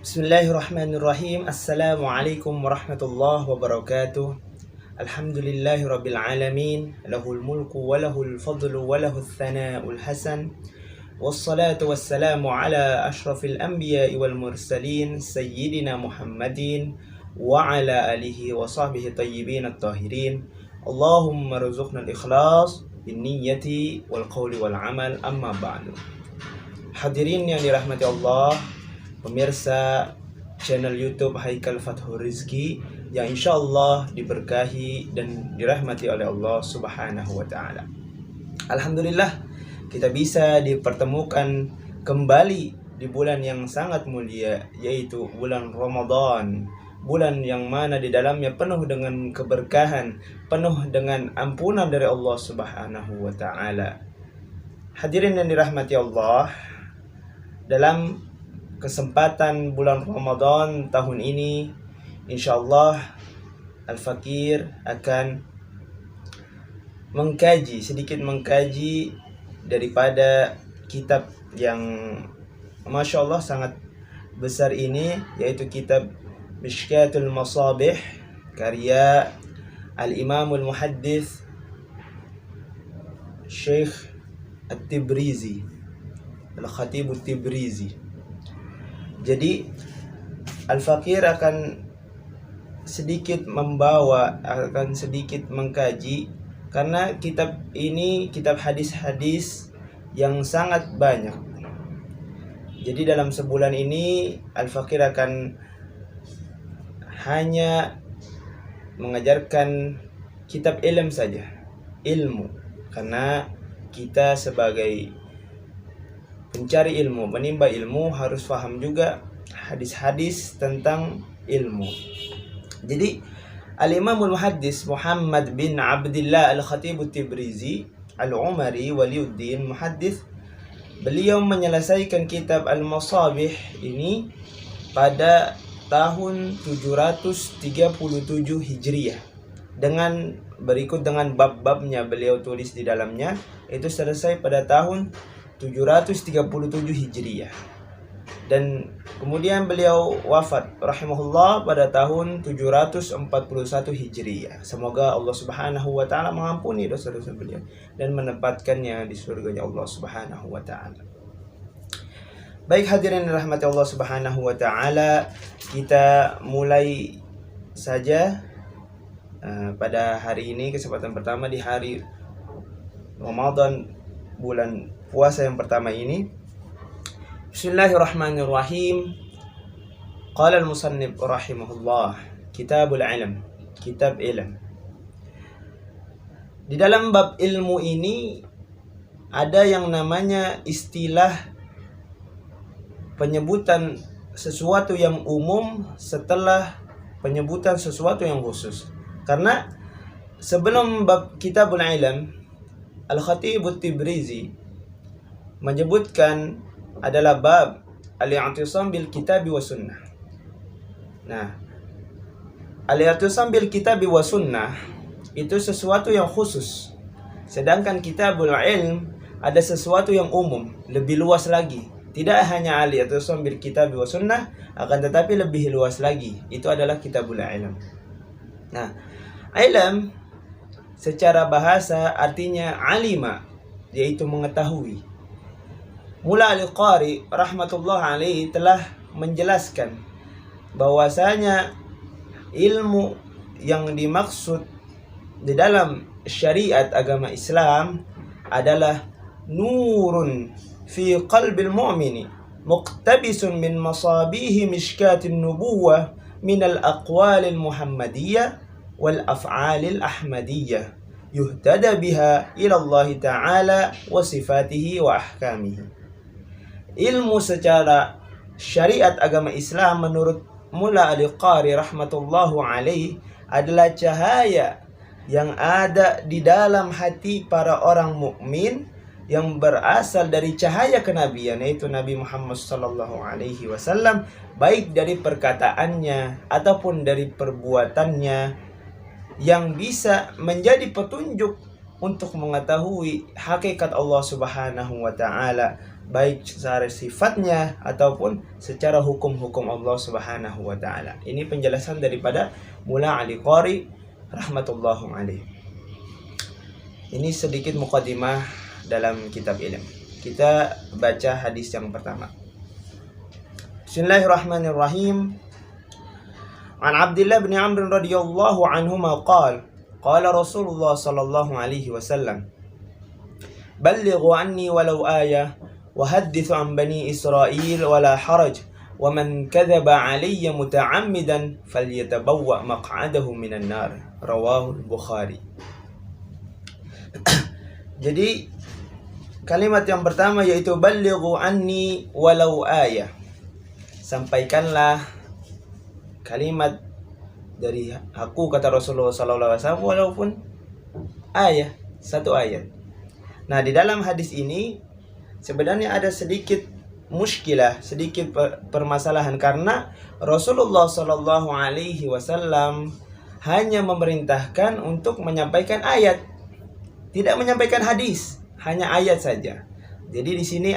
Bismillahirrahmanirrahim. Assalamualaikum warahmatullahi wabarakatuh. Alhamdulillahi rabbil alamin. Lahul mulku wa lahul fadlu wa lahul thana'ul hasan. Wassalatu wassalamu ala ashrafil anbiya'i wal mursalin Sayyidina Muhammadin wa ala alihi wa sahbihi tayyibin at-tahirin. Allahumma rizukna al-ikhlas bin niyyati wal qawli wal amal, amma ba'du. Hadirin yang dirahmati Allah, pemirsa channel YouTube Haikal Fathur Rizki yang insya Allah diberkahi dan dirahmati oleh Allah Subhanahu wa Ta'ala. Alhamdulillah, kita bisa dipertemukan kembali di bulan yang sangat mulia, yaitu bulan Ramadan. Bulan yang mana di dalamnya penuh dengan keberkahan, penuh dengan ampunan dari Allah Subhanahu wa Ta'ala. Hadirin yang dirahmati Allah, dalam kesempatan bulan Ramadan tahun ini, insyaallah Al-Fakir akan sedikit mengkaji daripada kitab yang Masya Allah sangat besar ini, yaitu kitab Mishkatul Masabih karya Al-Imamul Muhaddits Syekh At-Tibrizi, Al-Khatib At-Tibrizi. Jadi Al-Fakir akan sedikit mengkaji, karena kitab ini kitab hadis-hadis yang sangat banyak. Jadi dalam sebulan ini Al-Fakir akan hanya mengajarkan kitab ilmu saja, ilmu, karena kita sebagai pencari ilmu, menimba ilmu, harus paham juga hadis-hadis tentang ilmu. Jadi Al-Imamul Muhaddits Muhammad bin Abdullah Al-Khatib At-Tibrizi Al-Umari Waliuddin Muhaddits, beliau menyelesaikan kitab Al-Masabih ini pada tahun 737 Hijriah. Dengan bab-babnya beliau tulis di dalamnya, itu selesai pada tahun 737 Hijriah. Dan kemudian beliau wafat rahimahullah pada tahun 741 Hijriah. Semoga Allah Subhanahu wa Ta'ala mengampuni dosa-dosa beliau dan menempatkannya di surganya Allah Subhanahu wa Ta'ala. Baik hadirin rahmati Allah Subhanahu wa Ta'ala, kita mulai saja pada hari ini, kesempatan pertama di hari Ramadan, bulan puasa yang pertama ini. Bismillahirrahmanirrahim. Qala al-musannif rahimahullah, Kitabul Ilm, kitab ilm. Di dalam bab ilmu ini ada yang namanya istilah penyebutan sesuatu yang umum setelah penyebutan sesuatu yang khusus. Karena sebelum bab Kitabul Ilm, Al-Khatib At-Tibrizi menyebutkan adalah bab al-i'tisam bil kitabi wa sunnah. Nah, al-i'tisam bil kitabi wa sunnah itu sesuatu yang khusus. Sedangkan Kitabul Ilm ada sesuatu yang umum, lebih luas lagi. Tidak hanya al-i'tisam bil kitabi wa sunnah, akan tetapi lebih luas lagi. Itu adalah Kitabul Ilm. Nah, ilm secara bahasa artinya alima, yaitu mengetahui. Mula Al-Qari rahmatullah alaihi telah menjelaskan bahwasanya ilmu yang dimaksud di dalam syariat agama Islam adalah nurun fi qalbil mu'mini muqtabisun min masabihi mishkatin nubuwah min al-aqwalil muhammadiyah wal af'alil ahmadiyah yuhtada biha ila Allah Ta'ala wa sifatihi wa ahkamihi. Ilmu secara syariat agama Islam menurut Mula Al-Qari rahmatullahu alaih adalah cahaya yang ada di dalam hati para orang mukmin yang berasal dari cahaya kenabian, yaitu Nabi Muhammad sallallahu alaihi wasallam, baik dari perkataannya ataupun dari perbuatannya, yang bisa menjadi petunjuk untuk mengetahui hakikat Allah Subhanahu wa Ta'ala baik secara sifatnya ataupun secara hukum-hukum Allah Subhanahu wa taala. Ini penjelasan daripada Mula Ali Qari rahmatullahi alaih. Ini sedikit muqaddimah dalam kitab ilmu. Kita baca hadis yang pertama. Bismillahirrahmanirrahim. An Abdullah bin Amr radhiyallahu anhuma qala Rasulullah sallallahu alaihi wasallam, "Ballighu anni walau ayah wa haddithu an bani Israil wala haraj wa man kadzaba alayya muta'ammidan falyatabawwa maq'adahu minan nar." Rawahu Bukhari. Jadi kalimat yang pertama yaitu ballighu anni walau ayah. Sampaikanlah kalimat dari aku, kata Rasulullah SAW, walaupun ayat, satu ayat. Nah, di dalam hadis ini sebenarnya ada sedikit muskilah, sedikit permasalahan, karena Rasulullah SAW hanya memerintahkan untuk menyampaikan ayat, tidak menyampaikan hadis, hanya ayat saja. Jadi di sini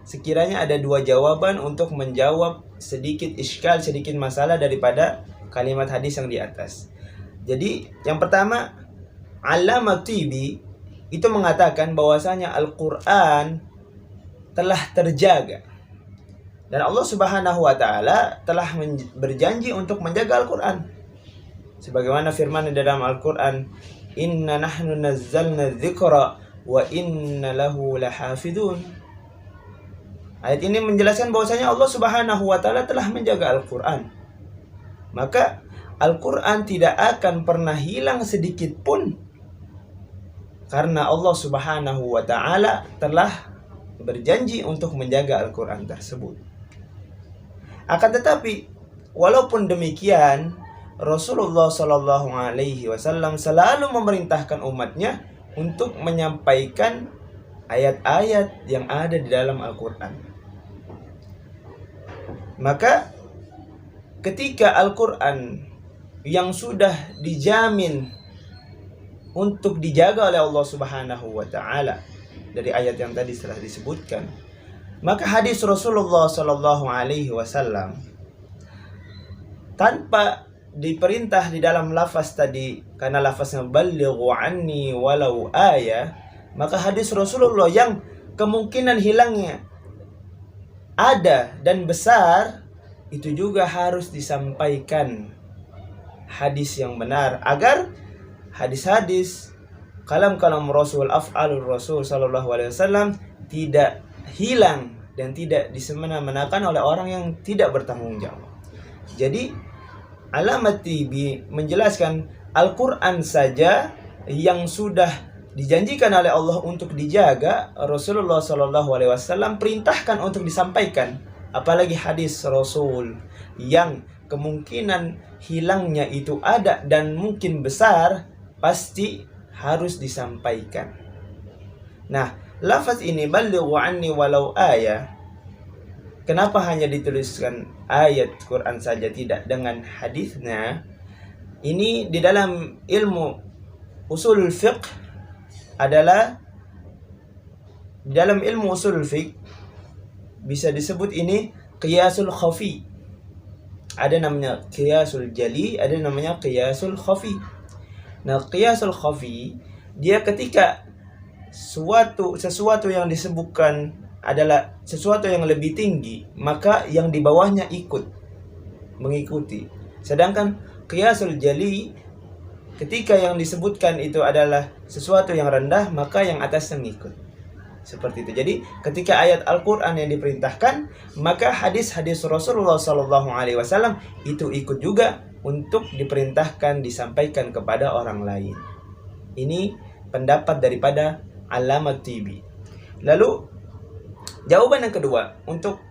sekiranya ada dua jawaban untuk menjawab sedikit iskal, sedikit masalah daripada kalimat hadis yang di atas. Jadi yang pertama, Allamah Tibi itu mengatakan bahwasanya Al-Quran telah terjaga, dan Allah Subhanahu wa taala telah berjanji untuk menjaga Al-Quran. Sebagaimana firman di dalam Al-Quran, "Inna nahnu nazzalna dzikra wa inna lahu lahafidun." Ayat ini menjelaskan bahwasanya Allah Subhanahu wa taala telah menjaga Al-Quran. Maka Al-Quran tidak akan pernah hilang sedikit pun, karena Allah Subhanahu wa taala telah berjanji untuk menjaga Al-Quran tersebut. Akan tetapi walaupun demikian, Rasulullah Shallallahu alaihi wasallam selalu memerintahkan umatnya untuk menyampaikan ayat-ayat yang ada di dalam Al-Quran. Maka ketika Al-Quran yang sudah dijamin untuk dijaga oleh Allah Subhanahu wa taala dari ayat yang tadi telah disebutkan, maka hadis Rasulullah sallallahu alaihi wasallam tanpa diperintah di dalam lafaz tadi, karena lafaznya ballighu anni walau ayah, maka hadis Rasulullah yang kemungkinan hilangnya ada dan besar, itu juga harus disampaikan hadis yang benar, agar hadis-hadis kalam-kalam Rasul, af'alur Rasul sallallahu alaihi wasallam tidak hilang dan tidak disemena-menakan oleh orang yang tidak bertanggung jawab. Jadi Allamah Tibi menjelaskan Al-Quran saja yang sudah dijanjikan oleh Allah untuk dijaga, Rasulullah SAW perintahkan untuk disampaikan, apalagi hadis Rasul yang kemungkinan hilangnya itu ada dan mungkin besar, pasti harus disampaikan. Nah, lafaz ini ballighu anni walau ayah, kenapa hanya dituliskan ayat Quran saja, tidak dengan hadisnya? Ini di dalam ilmu usul fiqh adalah, di dalam ilmu usul fiqh bisa disebut ini qiyasul khafi. Ada namanya qiyasul jali, ada namanya qiyasul khafi. Nah, qiyasul khafi dia ketika sesuatu yang disebutkan adalah sesuatu yang lebih tinggi, maka yang di bawahnya mengikuti. Sedangkan qiyasul jali, ketika yang disebutkan itu adalah sesuatu yang rendah, maka yang atasnya ngikut. Seperti itu. Jadi ketika ayat Al-Quran yang diperintahkan, maka hadis-hadis Rasulullah SAW itu ikut juga untuk diperintahkan disampaikan kepada orang lain. Ini pendapat daripada Allamah Tibi. Lalu jawaban yang kedua untuk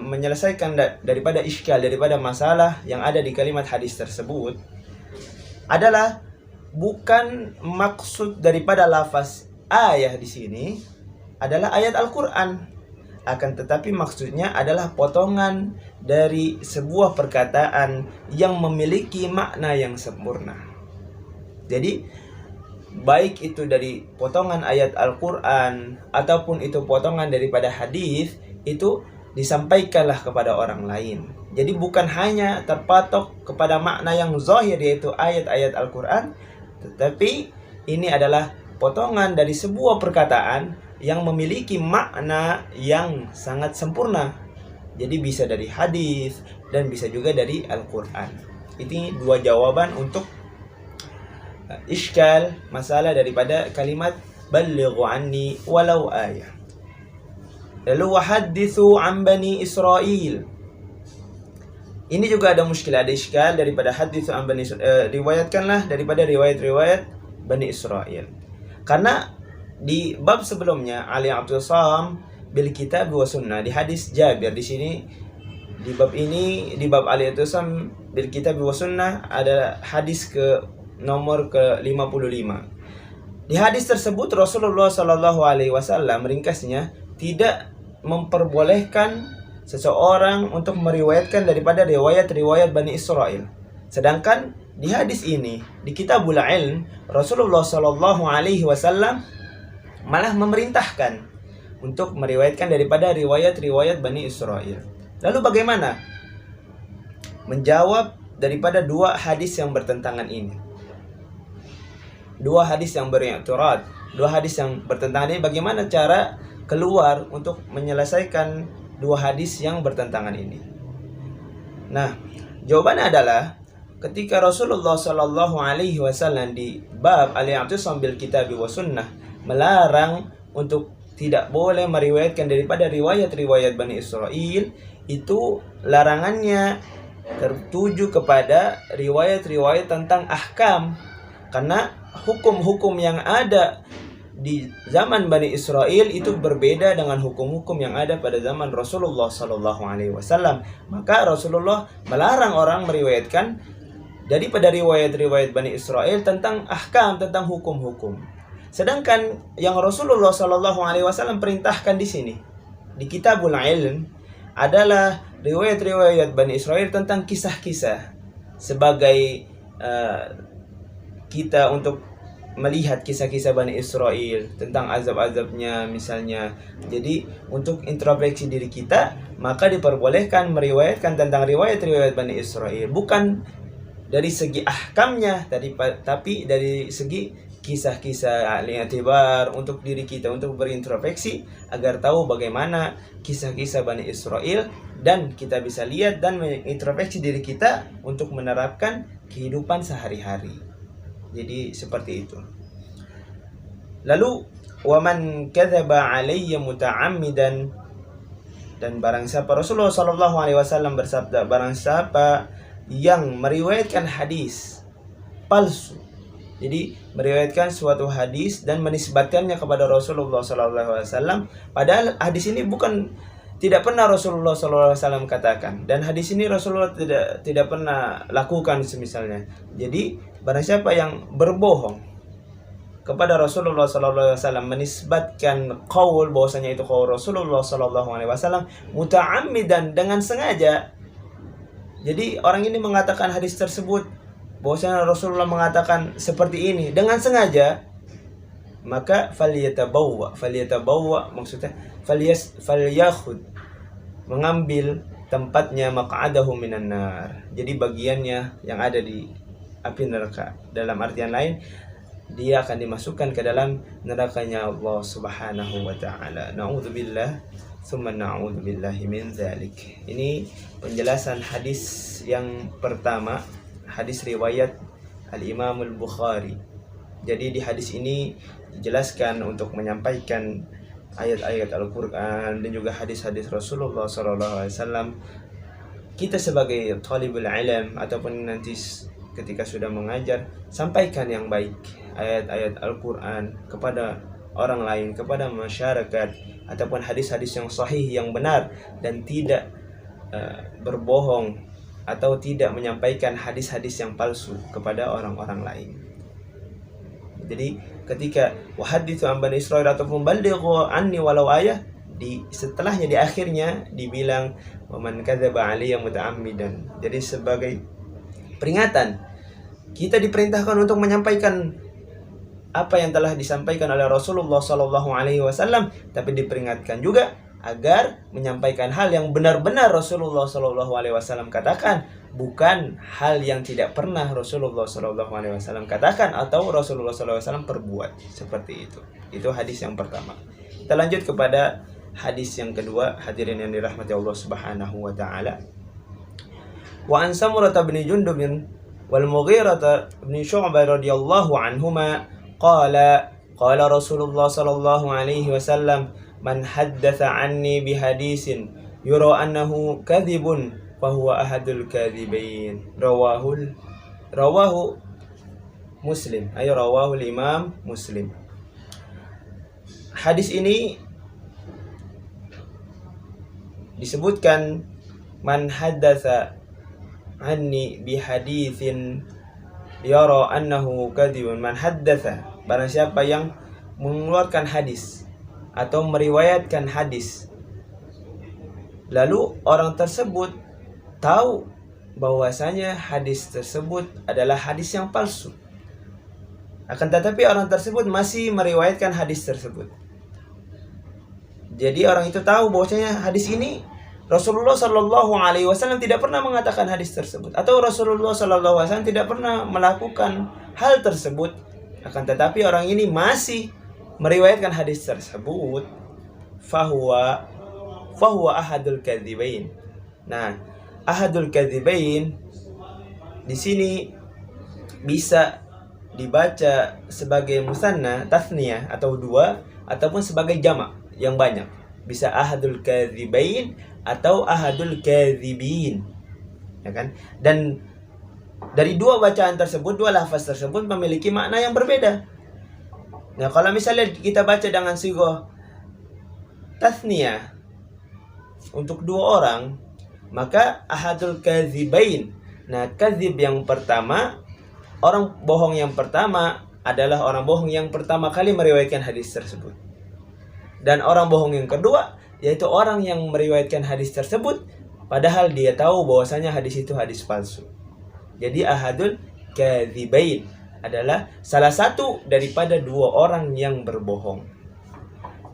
menyelesaikan daripada iskal, daripada masalah yang ada di kalimat hadis tersebut, adalah bukan maksud daripada lafaz ayat di sini adalah ayat Al-Quran, akan tetapi maksudnya adalah potongan dari sebuah perkataan yang memiliki makna yang sempurna. Jadi baik itu dari potongan ayat Al-Quran ataupun itu potongan daripada hadis, itu disampaikanlah kepada orang lain. Jadi bukan hanya terpatok kepada makna yang zahir yaitu ayat-ayat Al-Quran, tetapi ini adalah potongan dari sebuah perkataan yang memiliki makna yang sangat sempurna. Jadi bisa dari hadis dan bisa juga dari Al-Quran. Ini dua jawaban untuk iskal masalah daripada kalimat ballighu anni walau ayah. Lalu wahadithu an bani Israel. Ini juga ada muskilah, ada iskal daripada hadithu an bani Israel. Riwayatkanlah daripada riwayat-riwayat Bani Israel. Karena di bab sebelumnya Ali Abdul Sam bil kitab wa sunnah, di hadis Jabir, di sini di bab ini, di bab Ali Abdul Sam bil kitab wa sunnah ada hadis ke nomor ke-55. Di hadis tersebut Rasulullah Shallallahu Alaihi Wasallam ringkasnya tidak memperbolehkan seseorang untuk meriwayatkan daripada riwayat-riwayat Bani Israel. Sedangkan di hadis ini di Kitabul Ilm Rasulullah Shallallahu Alaihi Wasallam malah memerintahkan untuk meriwayatkan daripada riwayat-riwayat Bani Israel. Lalu bagaimana menjawab daripada dua hadis yang bertentangan ini? Dua hadis yang beriktirad, dua hadis yang bertentangan ini, bagaimana cara keluar untuk menyelesaikan dua hadis yang bertentangan ini? Nah, jawabannya adalah ketika Rasulullah Shallallahu Alaihi Wasallam di bab al-i'tisam bil kitab wa sunnah melarang untuk tidak boleh meriwayatkan daripada riwayat-riwayat Bani Israel, itu larangannya tertuju kepada riwayat-riwayat tentang ahkam, karena hukum-hukum yang ada di zaman Bani Israel itu berbeda dengan hukum-hukum yang ada pada zaman Rasulullah Sallallahu Alaihi Wasallam. Maka Rasulullah melarang orang meriwayatkan daripada riwayat-riwayat Bani Israel tentang ahkam, tentang hukum-hukum. Sedangkan yang Rasulullah Sallallahu Alaihi Wasallam perintahkan di sini di Kitabul Ilm adalah riwayat-riwayat Bani Israel tentang kisah-kisah, sebagai kita untuk melihat kisah-kisah Bani Israel tentang azab-azabnya misalnya. Jadi untuk introspeksi diri kita, maka diperbolehkan meriwayatkan tentang riwayat-riwayat Bani Israel, bukan dari segi ahkamnya tapi dari segi kisah-kisah al-i'tibar untuk diri kita, untuk berintrospeksi agar tahu bagaimana kisah-kisah Bani Israel, dan kita bisa lihat dan mengintrospeksi diri kita untuk menerapkan kehidupan sehari-hari. Jadi seperti itu. Lalu waman kadzaba alayya muta'ammidan, dan barang siapa, Rasulullah sallallahu alaihi wasallam bersabda, barang siapa yang meriwayatkan hadis palsu. Jadi meriwayatkan suatu hadis dan menisbatkannya kepada Rasulullah sallallahu alaihi wasallam, padahal hadis ini tidak pernah Rasulullah sallallahu alaihi wasallam katakan, dan hadis ini Rasulullah tidak pernah lakukan semisalnya. Jadi barang siapa yang berbohong kepada Rasulullah sallallahu alaihi wasallam, menisbatkan qaul bahwasanya itu qaul Rasulullah sallallahu alaihi wasallam muta'ammidan, dengan sengaja. Jadi orang ini mengatakan hadis tersebut bahwasanya Rasulullah mengatakan seperti ini dengan sengaja, maka falyatabawwa maksudnya falyakhud, mengambil tempatnya maq'adahu minan nar, jadi bagiannya yang ada di api neraka. Dalam artian lain, dia akan dimasukkan ke dalam nerakanya Allah Subhanahu wa taala. Na'udzubillah tsumma na'udzubillahi min dzalik. Ini penjelasan hadis yang pertama, hadis riwayat Al-Imam Al-Bukhari. Jadi di hadis ini dijelaskan untuk menyampaikan ayat-ayat Al-Quran dan juga hadis-hadis Rasulullah SAW. Kita sebagai talibul ilm ataupun nanti ketika sudah mengajar, sampaikan yang baik ayat-ayat Al-Quran kepada orang lain, kepada masyarakat, ataupun hadis-hadis yang sahih, yang benar, dan tidak berbohong atau tidak menyampaikan hadis-hadis yang palsu kepada orang-orang lain. Jadi ketika wahaditsu an Bani Israil ataupun ballighu anni walau ayah, setelahnya di akhirnya dibilang waman kadzaba alayya muta'ammidan. Jadi sebagai peringatan, kita diperintahkan untuk menyampaikan apa yang telah disampaikan oleh Rasulullah SAW, tapi diperingatkan juga agar menyampaikan hal yang benar-benar Rasulullah SAW katakan, bukan hal yang tidak pernah Rasulullah SAW katakan atau Rasulullah SAW perbuat seperti itu. Itu hadis yang pertama. Kita lanjut kepada hadis yang kedua, hadirin yang dirahmati Allah Subhanahu wa taala. Wa an Samurah bin Jundub wal Mughirah bin Syu'bah radhiyallahu anhuma qala Rasulullah sallallahu alaihi wasallam, man haddatsa anni bihadisin yura annahu kadhibun fahuwa ahadul kadhibain. Rawahu Muslim, ay rawahu Imam Muslim. Hadis ini disebutkan man haddatsa anni bihaditsin yara annahu kadhibun. Man haddatsa, barang siapa yang mengeluarkan hadis atau meriwayatkan hadis, lalu orang tersebut tahu bahwasanya hadis tersebut adalah hadis yang palsu, akan tetapi orang tersebut masih meriwayatkan hadis tersebut. Jadi orang itu tahu bahwasanya hadis ini Rasulullah Shallallahu Alaihi Wasallam tidak pernah mengatakan hadis tersebut, atau Rasulullah Shallallahu Alaihi Wasallam tidak pernah melakukan hal tersebut, akan tetapi orang ini masih meriwayatkan hadis tersebut. Fahuwa ahadul kadzibain. Nah, ahadul kadzibain di sini bisa dibaca sebagai musanna, tasniyah atau dua, ataupun sebagai jamak yang banyak. Bisa ahadul kadzibain atau ahadul kadzibin, ya kan? Dan dari dua bacaan tersebut, dua lafaz tersebut memiliki makna yang berbeda. Nah, kalau misalnya kita baca dengan sighah tasniyah untuk dua orang, maka ahadul kadzibain. Nah, kadzib yang pertama, orang bohong yang pertama adalah orang bohong yang pertama kali meriwayatkan hadis tersebut. Dan orang bohong yang kedua yaitu orang yang meriwayatkan hadis tersebut padahal dia tahu bahwasanya hadis itu hadis palsu. Jadi ahadul kadzibain adalah salah satu daripada dua orang yang berbohong.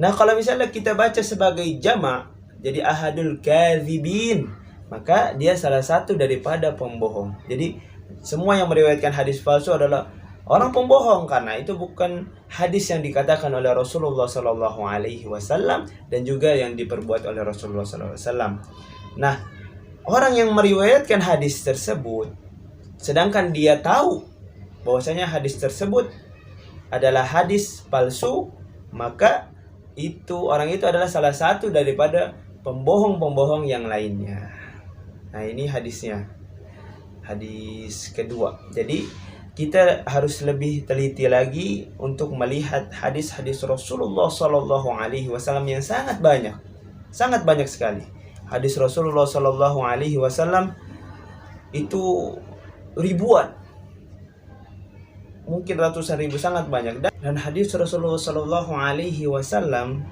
Nah, kalau misalnya kita baca sebagai jamak, jadi ahadul kadzibin, maka dia salah satu daripada pembohong. Jadi semua yang meriwayatkan hadis palsu adalah orang pembohong, karena itu bukan hadis yang dikatakan oleh Rasulullah Sallallahu Alaihi Wasallam dan juga yang diperbuat oleh Rasulullah Sallallahu Alaihi Wasallam. Nah, orang yang meriwayatkan hadis tersebut, sedangkan dia tahu bahwasanya hadis tersebut adalah hadis palsu, maka orang itu adalah salah satu daripada pembohong-pembohong yang lainnya. Nah, ini hadisnya, hadis kedua. Jadi kita harus lebih teliti lagi untuk melihat hadis-hadis Rasulullah Sallallahu Alaihi Wasallam yang sangat banyak sekali. Hadis Rasulullah Sallallahu Alaihi Wasallam itu ribuan, mungkin ratusan ribu, sangat banyak. Dan hadis Rasulullah Sallallahu Alaihi Wasallam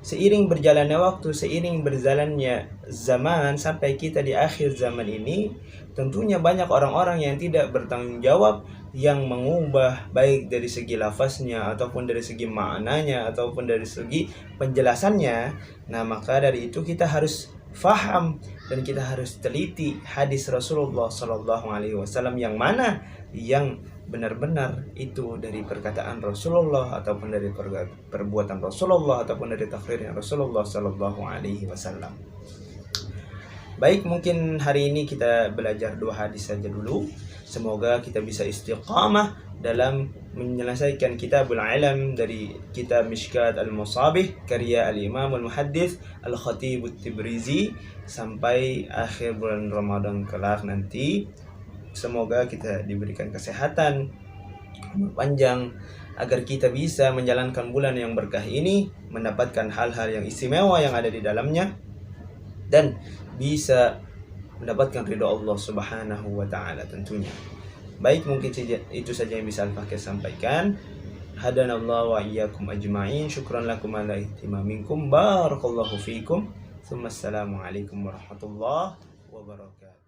seiring berjalannya waktu, seiring berjalannya zaman sampai kita di akhir zaman ini, tentunya banyak orang-orang yang tidak bertanggung jawab, yang mengubah baik dari segi lafaznya ataupun dari segi maknanya ataupun dari segi penjelasannya. Nah, maka dari itu kita harus faham dan kita harus teliti hadis Rasulullah Sallallahu Alaihi Wasallam yang mana yang benar-benar itu dari perkataan Rasulullah ataupun dari perbuatan Rasulullah ataupun dari takrirnya Rasulullah Sallallahu Alaihi Wasallam. Baik, mungkin hari ini kita belajar dua hadis saja dulu. Semoga kita bisa istiqamah dalam menyelesaikan Kitabul Ilm dari kitab Mishkat Al-Masabih karya Al-Imam Al-Muhaddits Al-Khatib At-Tibrizi sampai akhir bulan Ramadan kelak nanti. Semoga kita diberikan kesehatan, umur panjang, agar kita bisa menjalankan bulan yang berkah ini, mendapatkan hal-hal yang istimewa yang ada di dalamnya, dan bisa mendapatkan ridha Allah Subhanahu wa taala tentunya. Baik, mungkin itu saja yang bisa Al-Fakir sampaikan. Hadanallahu wa iyyakum ajma'in. Syukran lakum ala ihtimamikum. Barakallahu fiikum. Assalamualaikum warahmatullahi wabarakatuh.